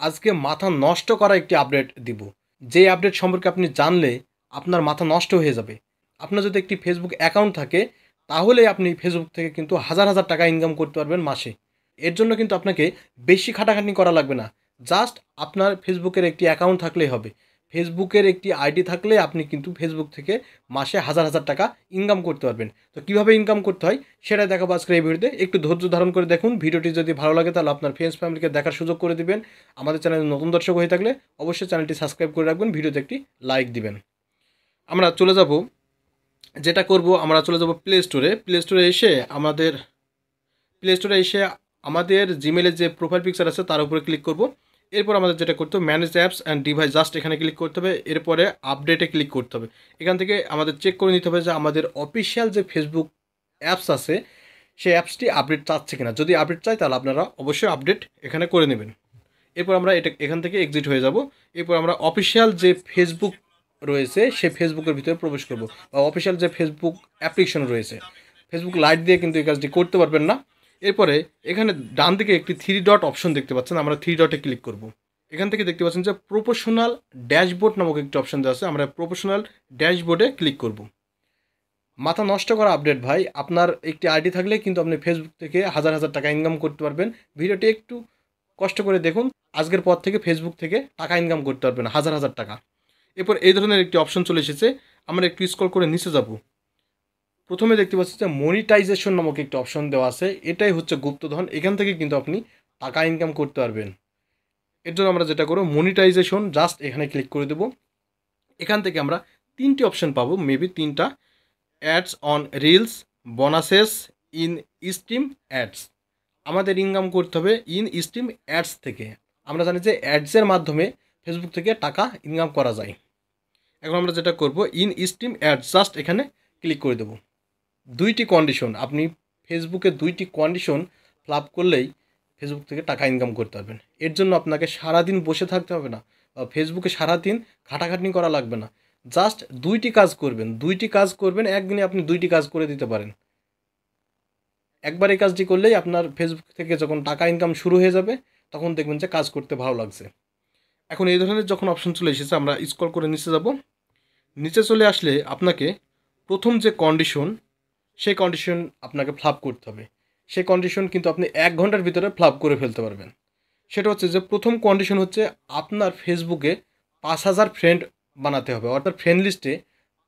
আজকে মাথা নষ্ট করা একটি আপডেট দিব। যেই আপডেট সম্পর্কে আপনি জানলে আপনার মাথা নষ্ট হয়ে যাবে। আপনার যদি একটি ফেসবুক অ্যাকাউন্ট থাকে তাহলে আপনি ফেসবুক থেকে কিন্তু হাজার হাজার টাকা ইনকাম করতে পারবেন মাসে। এর জন্য কিন্তু আপনাকে বেশি খাটাখাটনি করা লাগবে না। জাস্ট আপনার ফেসবুকের একটি অ্যাকাউন্ট থাকলেই হবে। ফেসবুকের একটি আইডি থাকলে আপনি কিন্তু ফেসবুক থেকে মাসে হাজার হাজার টাকা ইনকাম করতে পারবেন। তো কীভাবে ইনকাম করতে হয় সেটা দেখাবো আজকের এই ভিডিওতে। একটু ধৈর্য ধারণ করে দেখুন। ভিডিওটি যদি ভালো লাগে তাহলে আপনার ফ্রেন্ডস ফ্যামিলিকে দেখার সুযোগ করে দিবেন। আমাদের চ্যানেলে নতুন দর্শক হয়ে থাকলে অবশ্যই চ্যানেলটি সাবস্ক্রাইব করে রাখবেন, ভিডিওতে একটি লাইক দিবেন। আমরা চলে যাব, যেটা করব আমরা চলে যাব প্লে স্টোরে এসে আমাদের জিমেলের যে প্রোফাইল পিকচার আছে তার উপরে ক্লিক করব। এরপর আমাদের যেটা করতে হবে manage apps and device, just এখানে ক্লিক করতে হবে। এরপরে আপডেটে ক্লিক করতে হবে। এখান থেকে আমাদের চেক করে নিতে হবে যে আমাদের অফিসিয়াল যে ফেসবুক অ্যাপস আছে সেই অ্যাপসটি আপডেট চাচ্ছে কিনা। যদি আপডেট চাই তাহলে আপনারা অবশ্যই আপডেট এখানে করে নেবেন। এরপর আমরা এখান থেকে এক্সিট হয়ে যাব। এরপর আমরা অফিসিয়াল যে ফেসবুক রয়েছে সেই ফেসবুকের ভিতরে প্রবেশ করব, বা অফিসিয়াল যে ফেসবুক অ্যাপ্লিকেশন রয়েছে। ফেসবুক লাইট দিয়ে কিন্তু এই কাজটি করতে পারবেন না। এরপরে এখানে ডান দিকে একটি 3 ডট অপশন দেখতে পাচ্ছেন, আমরা 3 ডটে ক্লিক করব। এখান থেকে দেখতে পাচ্ছেন যে প্রফেশনাল ড্যাশবোর্ড নামক একটি অপশন দেওয়া আছে, আমরা প্রফেশনাল ড্যাশবোর্ডে ক্লিক করব। মাথা নষ্ট করা আপডেট ভাই। আপনার একটি আইডি থাকলে কিন্তু আপনি ফেসবুক থেকে হাজার হাজার টাকা ইনকাম করতে পারবেন। ভিডিওটি একটু কষ্ট করে দেখুন। আজকের পর থেকে ফেসবুক থেকে টাকা ইনকাম করতে পারবেন হাজার হাজার টাকা। এরপর এই ধরনের একটি অপশন চলে এসেছে, আমরা একটু স্ক্রল করে নিচে যাব। প্রথমে দেখতে পাচ্ছি যে মনিটাইজেশন নামক একটি অপশন দেওয়া আছে, এটাই হচ্ছে গুপ্তধন। এখান থেকে কিন্তু আপনি টাকা ইনকাম করতে পারবেন। এর জন্য আমরা যেটা করব মনিটাইজেশন, জাস্ট এখানে ক্লিক করে দেব। এখান থেকে আমরা 3টি অপশন পাবো, মেবি 3টা। Ads on reels, bonuses, in stream ads. আমাদের ইনকাম করতে হবে ইন স্ট্রিম অ্যাডস থেকে। আমরা জানি যে অ্যাডসের মাধ্যমে ফেসবুক থেকে টাকা ইনকাম করা যায়। এখন আমরা যেটা করব ইন স্ট্রিম অ্যাডস, জাস্ট এখানে ক্লিক করে দেব। 2টি কন্ডিশন, আপনি ফেসবুকে 2টি কন্ডিশন ফিল করলেই ফেসবুক থেকে টাকা ইনকাম করতে পারবেন। এর জন্য আপনাকে সারাদিন বসে থাকতে হবে না, বা ফেসবুকে সারাদিন খাটাখাটনি করা লাগবে না। জাস্ট 2টি কাজ করবেন, একদিনে আপনি 2টি কাজ করে দিতে পারেন। একবার এই কাজটি করলেই আপনার ফেসবুক থেকে যখন টাকা ইনকাম শুরু হয়ে যাবে তখন দেখবেন যে কাজ করতে ভালো লাগছে। এখন এই ধরনের যখন অপশন চলে এসেছে আমরা স্ক্রল করে নিচে যাব। নিচে চলে আসলে আপনাকে প্রথম যে কন্ডিশন সেই কন্ডিশন আপনাকে ফিল করতে হবে। সেই কন্ডিশন কিন্তু আপনি 1 ঘন্টার ভিতরে ফিল করে ফেলতে পারবেন। সেটা হচ্ছে যে প্রথম কন্ডিশন হচ্ছে আপনার ফেসবুকে 5000 ফ্রেন্ড বানাতে হবে, অর্থাৎ ফ্রেন্ড লিস্টে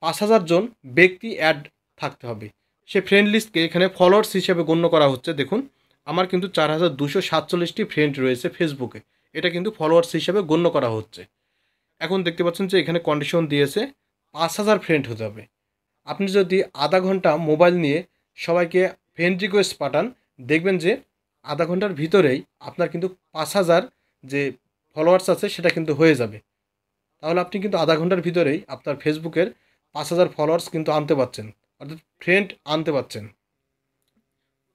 5000 জন ব্যক্তি অ্যাড থাকতে হবে। সেই ফ্রেন্ড লিস্টকে এখানে ফলোয়ার্স হিসেবে গণ্য করা হচ্ছে। দেখুন আমার কিন্তু 4247টি ফ্রেন্ড রয়েছে ফেসবুকে, এটা কিন্তু ফলোয়ার্স হিসেবে গণ্য করা হচ্ছে। এখন দেখতে পাচ্ছেন যে এখানে কন্ডিশন দিয়েছে 5000 ফ্রেন্ড হতে হবে। আপনি যদি আধা ঘন্টা মোবাইল নিয়ে সবাইকে ফ্রেন্ড রিকোয়েস্ট পাঠান, দেখবেন যে আধা ঘন্টার ভিতরেই আপনার কিন্তু 5000 যে ফলোয়ার্স আছে সেটা কিন্তু হয়ে যাবে। তাহলে আপনি কিন্তু আধা ঘন্টার ভিতরেই আপনার ফেসবুকের 5000 ফলোয়ার্স কিন্তু আনতে পারছেন, অর্থাৎ ফ্রেন্ড আনতে পারছেন।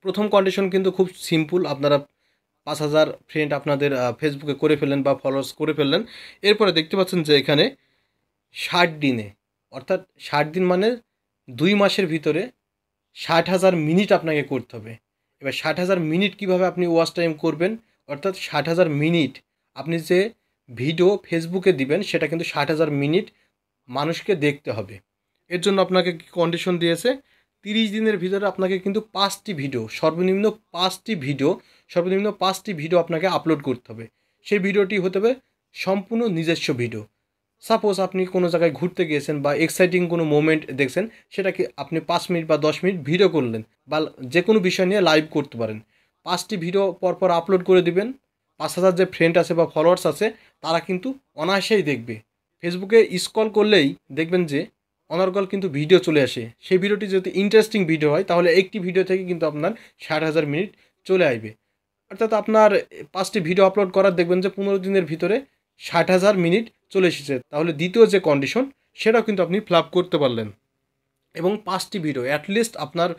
প্রথম কন্ডিশন কিন্তু খুব সিম্পল, আপনারা 5000 ফ্রেন্ড আপনাদের ফেসবুকে করে ফেললেন বা ফলোয়ার্স করে ফেললেন। এরপরে দেখতে পাচ্ছেন যে এখানে 60 দিনে, অর্থাৎ 60 দিন মানে 2 মাসের ভিতরে 60,000 মিনিট আপনাকে করতে হবে। এবার 60,000 মিনিট কীভাবে আপনি ওয়াচ টাইম করবেন, অর্থাৎ 60,000 মিনিট আপনি যে ভিডিও ফেসবুকে দিবেন সেটা কিন্তু 60,000 মিনিট মানুষকে দেখতে হবে। এর জন্য আপনাকে কি কন্ডিশন দিয়েছে, 30 দিনের ভিতরে আপনাকে কিন্তু 5টি ভিডিও, সর্বনিম্ন 5টি ভিডিও আপনাকে আপলোড করতে হবে। সেই ভিডিওটি হতে হবে সম্পূর্ণ নিজস্ব ভিডিও। সাপোজ আপনি কোনো জায়গায় ঘুরতে গিয়েছেন বা এক্সাইটিং কোনো মোমেন্ট দেখছেন, সেটাকে আপনি 5 মিনিট বা 10 মিনিট ভিডিও করলেন, বা যে কোনো বিষয় নিয়ে লাইভ করতে পারেন। 5টি ভিডিও পরপর আপলোড করে দিবেন। 5000 যে ফ্রেন্ড আছে বা ফলোয়ার্স আছে তারা কিন্তু অনায়াসেই দেখবে। ফেসবুকে স্ক্রল করলেই দেখবেন যে অনর্গল কিন্তু ভিডিও চলে আসে। সেই ভিডিওটি যদি ইন্টারেস্টিং ভিডিও হয় তাহলে একটি ভিডিও থেকে কিন্তু আপনার 60,000 মিনিট চলে আসবে। অর্থাৎ আপনার 5টি ভিডিও আপলোড করার দেখবেন যে 15 দিনের ভিতরে 60,000 মিনিট চলে এসেছে। তাহলে দ্বিতীয় যে কন্ডিশন সেটাও কিন্তু আপনি ফিল করতে পারলেন। এবং 5টি ভিডিও, অ্যাটলিস্ট আপনার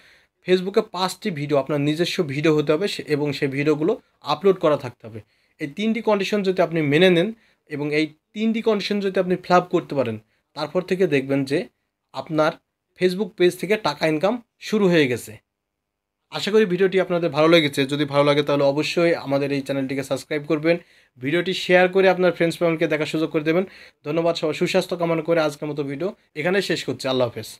ফেসবুকে 5টি ভিডিও আপনার নিজস্ব ভিডিও হতে হবে, এবং সেই ভিডিওগুলো আপলোড করা থাকতে হবে। এই 3টি কন্ডিশন যদি আপনি মেনে নেন এবং এই 3টি কন্ডিশন যদি আপনি ফিল করতে পারেন, তারপর থেকে দেখবেন যে আপনার ফেসবুক পেজ থেকে টাকা ইনকাম শুরু হয়ে গেছে। আশা করি ভিডিওটি আপনাদের ভালো লেগেছে। যদি ভালো লাগে তাহলে অবশ্যই আমাদের এই চ্যানেলটিকে সাবস্ক্রাইব করবেন, ভিডিওটি শেয়ার করে আপনার ফ্রেন্ডস ফ্যামিলিকে দেখার সুযোগ করে দেবেন। ধন্যবাদ, সবাই সুস্বাস্থ্য কামনা করে আজকের মতো ভিডিও এখানে শেষ করছি। আল্লাহ হাফেজ।